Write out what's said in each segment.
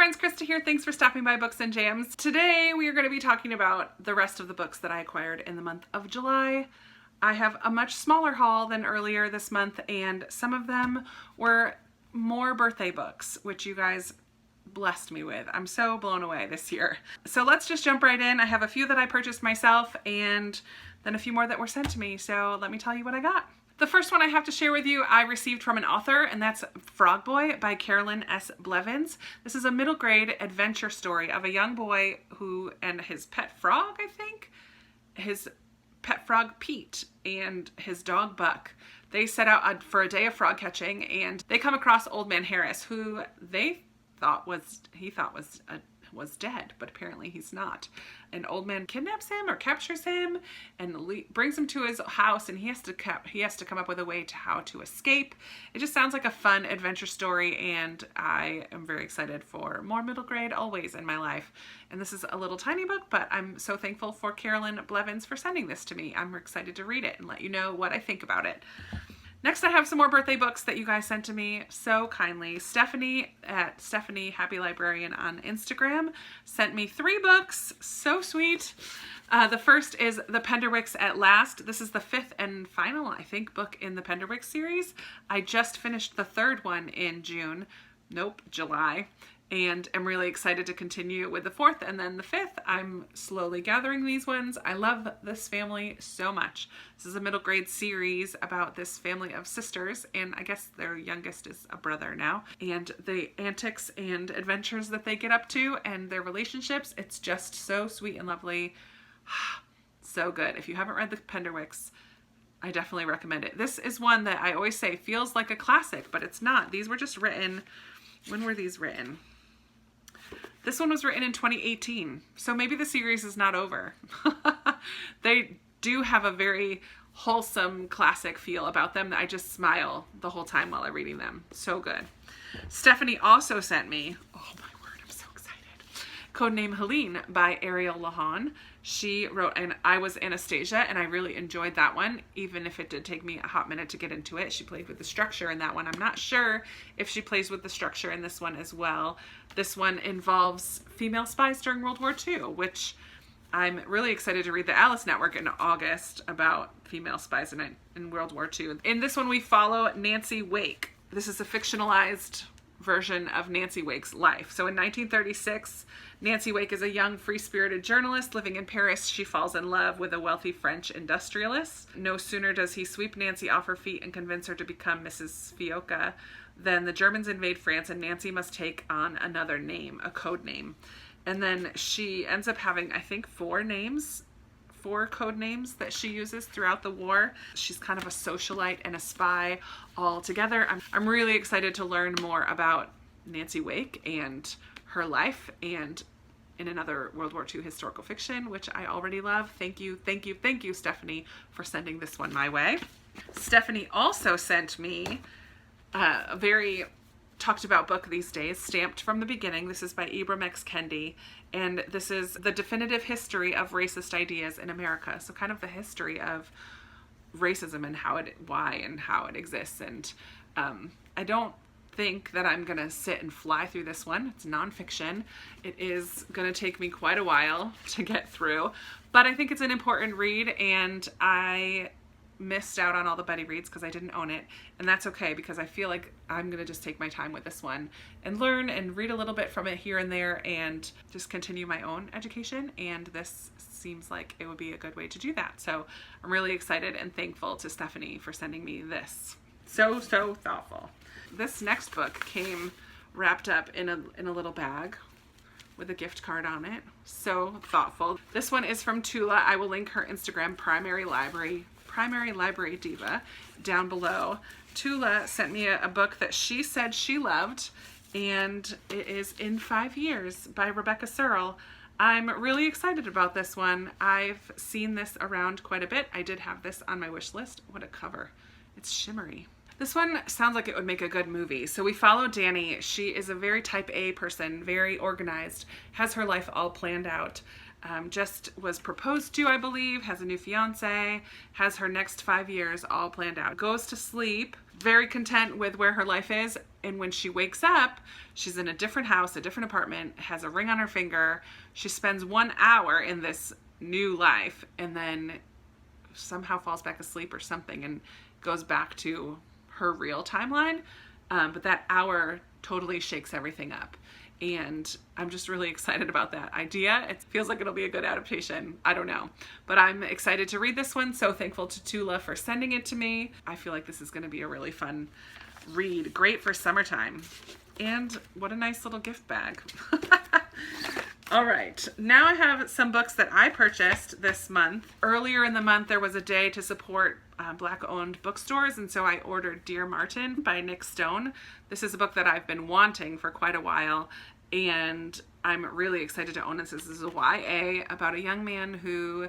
friends, Krista here. Thanks for stopping by Books and Jams. Today we are going to be talking about the rest of the books that I acquired in the month of July. I have a much smaller haul than earlier this month, and some of them were more birthday books, which you guys blessed me with. I'm so blown away this year. So let's just jump right in. I have a few that I purchased myself and then a few more that were sent to me. So let me tell you what I got. The first one I have to share with you I received from an author, and that's Frogboy by Carolyn S. Blevins. This is a middle grade adventure story of a young boy who and his pet frog, I think, his pet frog Pete and his dog Buck. They set out for a day of frog catching, and they come across Old Man Harris, who he thought was dead, but apparently he's not. An old man kidnaps him or captures him and brings him to his house, and he has to come up with a way to how to escape. It just sounds like a fun adventure story, and I am very excited for more middle grade always in my life. And this is a little tiny book, but I'm so thankful for Carolyn Blevins for sending this to me. I'm excited to read it and let you know what I think about it. Next, I have some more birthday books that you guys sent to me so kindly. Stephanie at Stephanie Happy Librarian on Instagram sent me 3 books. So sweet. The first is The Penderwix at Last. This is the 5th and final, I think, book in the Penderwix series. I just finished the 3rd one in July. And I'm really excited to continue with the 4th and then the 5th. I'm slowly gathering these ones. I love this family so much. This is a middle grade series about this family of sisters, and I guess their youngest is a brother now, and the antics and adventures that they get up to and their relationships. It's just so sweet and lovely. So good. If you haven't read the Penderwix, I definitely recommend it. This is one that I always say feels like a classic, but it's not. These were just written, when were these written? This one was written in 2018, so maybe the series is not over. They do have a very wholesome classic feel about them that I just smile the whole time while I'm reading them. So good. Stephanie also sent me, oh my word, I'm so excited, Codename Helene by Ariel Lahan. She wrote, and I was Anastasia, and I really enjoyed that one, even if it did take me a hot minute to get into it. She played with the structure in that one. I'm not sure if she plays with the structure in this one as well. This one involves female spies during World War II, which I'm really excited to read the Alice Network in August about female spies in World War II. In this one, we follow Nancy Wake. This is a fictionalized version of Nancy Wake's life. So in 1936, Nancy Wake is a young, free-spirited journalist living in Paris. She falls in love with a wealthy French industrialist. No sooner does he sweep Nancy off her feet and convince her to become Mrs. Fioca than the Germans invade France, and Nancy must take on another name, a code name. And then she ends up having, I think, 4 code names that she uses throughout the war. She's kind of a socialite and a spy all together. I'm really excited to learn more about Nancy Wake and her life, and in another World War II historical fiction, which I already love. Thank you, Stephanie, for sending this one my way. Stephanie also sent me a very talked about book these days, Stamped from the Beginning. This is by Ibram X. Kendi, and this is the definitive history of racist ideas in America. So kind of the history of racism and why and how it exists. And I don't think that I'm gonna sit and fly through this one. It's nonfiction. It is gonna take me quite a while to get through, but I think it's an important read, and I missed out on all the buddy reads because I didn't own it, and that's okay because I feel like I'm gonna just take my time with this one and learn and read a little bit from it here and there and just continue my own education, and this seems like it would be a good way to do that. So I'm really excited and thankful to Stephanie for sending me this. So thoughtful. This next book came wrapped up in a little bag with a gift card on it. So thoughtful. This one is from Tula. I will link her Instagram, Primary Library Diva, down below. Tula sent me a book that she said she loved, and it is In 5 Years by Rebecca Searle. I'm really excited about this one. I've seen this around quite a bit. I did have this on my wish list. What a cover. It's shimmery. This one sounds like it would make a good movie. So we follow Danny. She is a very type A person, very organized, has her life all planned out. Just was proposed to, I believe, has a new fiance, has her next 5 years all planned out. Goes to sleep, very content with where her life is, And when she wakes up, she's in a different house, a different apartment, has a ring on her finger. She spends 1 hour in this new life and then somehow falls back asleep or something and goes back to her real timeline. But that hour totally shakes everything up. And I'm just really excited about that idea. It feels like it'll be a good adaptation. I don't know. But I'm excited to read this one. So thankful to Tula for sending it to me. I feel like this is going to be a really fun read. Great for summertime. And what a nice little gift bag. All right, now I have some books that I purchased this month. Earlier in the month, there was a day to support Black-owned bookstores, and so I ordered Dear Martin by Nick Stone. This is a book that I've been wanting for quite a while, and I'm really excited to own this. This is a YA about a young man who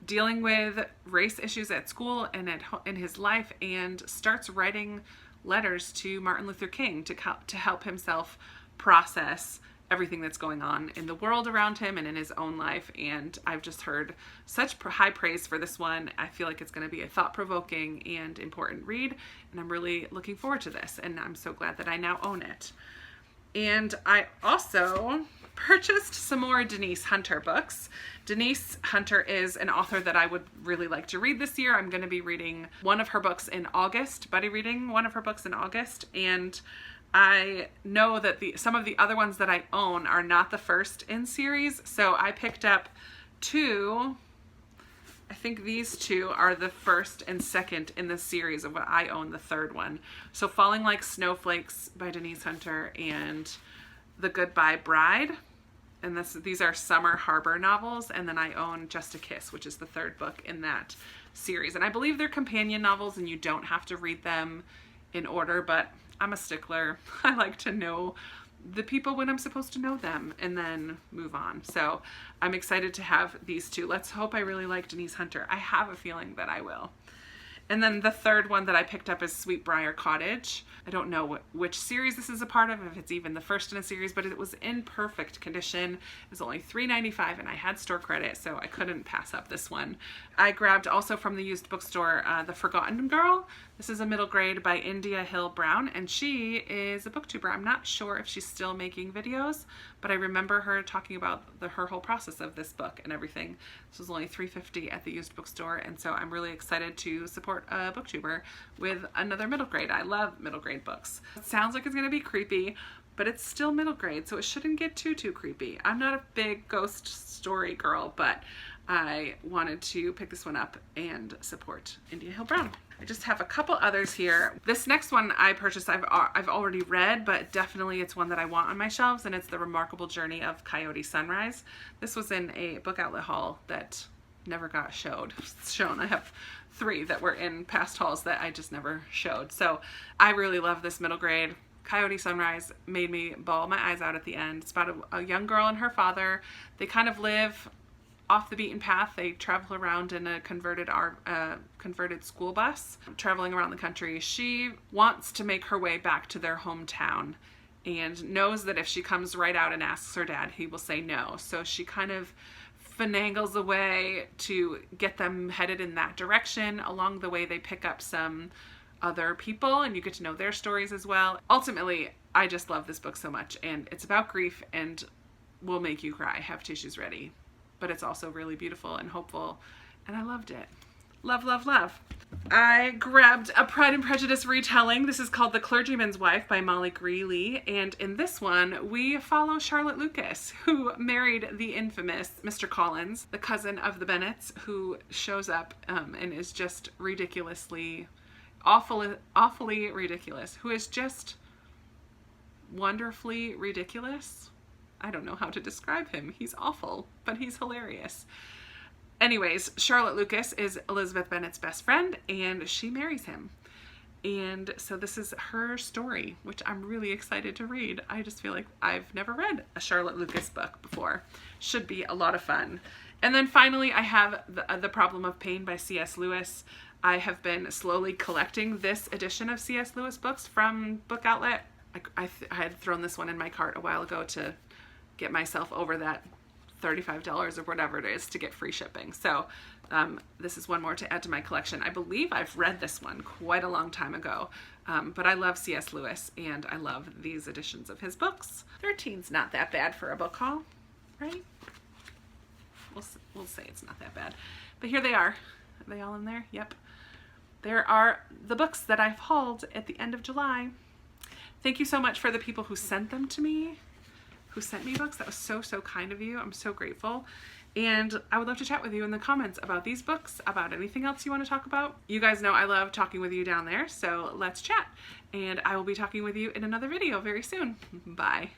dealing with race issues at school and in his life, and starts writing letters to Martin Luther King to help himself process everything that's going on in the world around him and in his own life. And I've just heard such high praise for this one. I feel like it's going to be a thought-provoking and important read, and I'm really looking forward to this, and I'm so glad that I now own it. And I also purchased some more Denise Hunter books. Denise Hunter is an author that I would really like to read this year. I'm going to be reading one of her books in August, buddy reading one of her books in August, and I know that some of the other ones that I own are not the first in series, so I picked up two. I think these two are the first and second in the series of what I own, the third one. So Falling Like Snowflakes by Denise Hunter and The Goodbye Bride. And these are Summer Harbor novels. And then I own Just a Kiss, which is the third book in that series. And I believe they're companion novels and you don't have to read them in order, but I'm a stickler. I like to know the people when I'm supposed to know them and then move on. So I'm excited to have these two. Let's hope I really like Denise Hunter. I have a feeling that I will. And then the third one that I picked up is Sweet Briar Cottage. I don't know which series this is a part of, if it's even the first in a series, but it was in perfect condition. It was only $3.95 and I had store credit, so I couldn't pass up this one. I grabbed also from the used bookstore The Forgotton Girl. This is a middle grade by India Hill Brown, and she is a booktuber. I'm not sure if she's still making videos, but I remember her talking about her whole process of this book and everything. This was only $3.50 at the used bookstore, and so I'm really excited to support a booktuber with another middle grade. I love middle grade books. It sounds like it's going to be creepy, but it's still middle grade, so it shouldn't get too creepy. I'm not a big ghost story girl, but I wanted to pick this one up and support India Hill Brown. I just have a couple others here. This next one I purchased, I've already read, but definitely it's one that I want on my shelves, and it's The Remarkable Journey of Coyote Sunrise. This was in a book outlet haul that never got shown. I have 3 that were in past hauls that I just never showed. So I really love this middle grade. Coyote Sunrise made me bawl my eyes out at the end. It's about a young girl and her father. They kind of live off the beaten path. They travel around in a converted school bus, traveling around the country. She wants to make her way back to their hometown and knows that if she comes right out and asks her dad, he will say no. So she kind of finagles a way to get them headed in that direction. Along the way, they pick up some other people and you get to know their stories as well. Ultimately, I just love this book so much, and it's about grief and will make you cry. Have tissues ready. But it's also really beautiful and hopeful, and I loved it. Love, love, love. I grabbed a Pride and Prejudice retelling. This is called The Clergyman's Wife by Molly Greeley, and in this one, we follow Charlotte Lucas, who married the infamous Mr. Collins, the cousin of the Bennets, who shows up and is just ridiculously, awfully ridiculous, who is just wonderfully ridiculous. I don't know how to describe him. He's awful, but he's hilarious. Anyways, Charlotte Lucas is Elizabeth Bennet's best friend, and she marries him. And so this is her story, which I'm really excited to read. I just feel like I've never read a Charlotte Lucas book before. Should be a lot of fun. And then finally, I have The Problem of Pain by C.S. Lewis. I have been slowly collecting this edition of C.S. Lewis books from Book Outlet. I had thrown this one in my cart a while ago to get myself over that $35 or whatever it is to get free shipping. So this is one more to add to my collection. I believe I've read this one quite a long time ago, but I love C.S. Lewis and I love these editions of his books. 13's not that bad for a book haul, right? We'll say it's not that bad. But here they are. Are they all in there? Yep. There are the books that I've hauled at the end of July. Thank you so much for the people who sent them to me, who sent me books. That was so, so kind of you. I'm so grateful. And I would love to chat with you in the comments about these books, about anything else you want to talk about. You guys know I love talking with you down there, so let's chat. And I will be talking with you in another video very soon. Bye.